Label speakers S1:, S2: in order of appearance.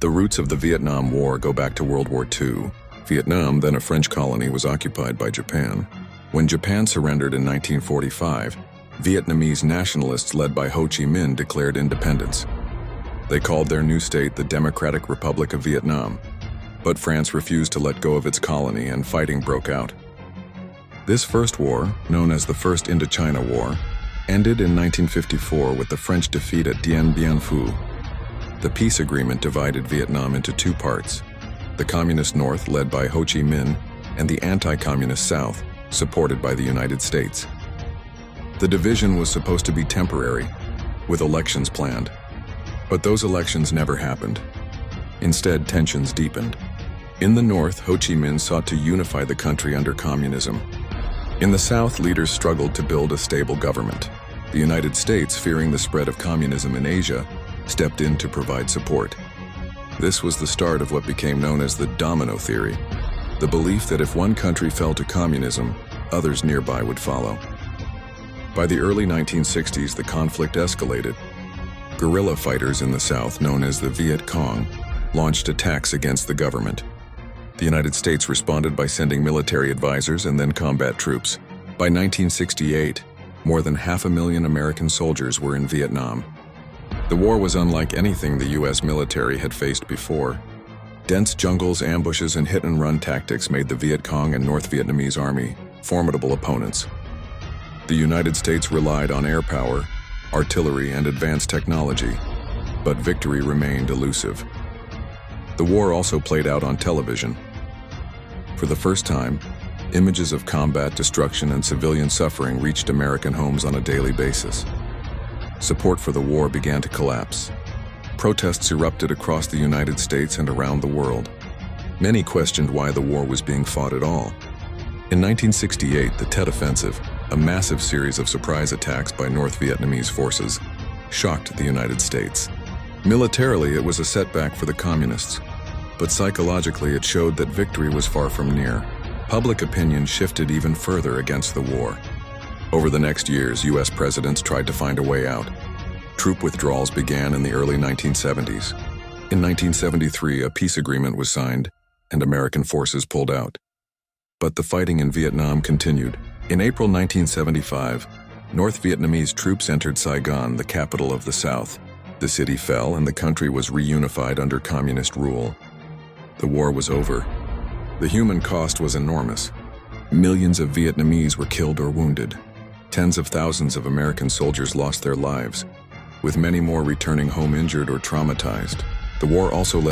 S1: The roots of the Vietnam War go back to World War II. Vietnam, then a French colony, was occupied by Japan. When Japan surrendered in 1945, Vietnamese nationalists led by Ho Chi Minh declared independence. They called their new state the Democratic Republic of Vietnam, but France refused to let go of its colony and fighting broke out. This first war, known as the First Indochina War, ended in 1954 with the French defeat at Dien Bien Phu. The peace agreement divided Vietnam into two parts: the Communist North, led by Ho Chi Minh, and the anti-Communist South, supported by the United States. The division was supposed to be temporary, with elections planned. But those elections never happened. Instead, tensions deepened. In the North, Ho Chi Minh sought to unify the country under communism. In the South, leaders struggled to build a stable government. The United States, fearing the spread of communism in Asia, stepped in to provide support. This was the start of what became known as the domino theory, the belief that if one country fell to communism, others nearby would follow. By the early 1960s, the conflict escalated. Guerrilla fighters in the South, known as the Viet Cong, launched attacks against the government. The United States responded by sending military advisors and then combat troops. By 1968, more than 500,000 American soldiers were in Vietnam. The war was unlike anything the U.S. military had faced before. Dense jungles, ambushes, and hit-and-run tactics made the Viet Cong and North Vietnamese army formidable opponents. The United States relied on air power, artillery, and advanced technology, but victory remained elusive. The war also played out on television. For the first time, images of combat, destruction, and civilian suffering reached American homes on a daily basis. Support for the war began to collapse. Protests erupted across the United States and around the world. Many questioned why the war was being fought at all. In 1968, the Tet Offensive, a massive series of surprise attacks by North Vietnamese forces, shocked the United States. Militarily, it was a setback for the communists, but psychologically it showed that victory was far from near. Public opinion shifted even further against the war. Over the next years, U.S. presidents tried to find a way out. Troop withdrawals began in the early 1970s. In 1973, a peace agreement was signed, and American forces pulled out. But the fighting in Vietnam continued. In April 1975, North Vietnamese troops entered Saigon, the capital of the South. The city fell, and the country was reunified under communist rule. The war was over. The human cost was enormous. Millions of Vietnamese were killed or wounded. Tens of thousands of American soldiers lost their lives, with many more returning home injured or traumatized. The war also led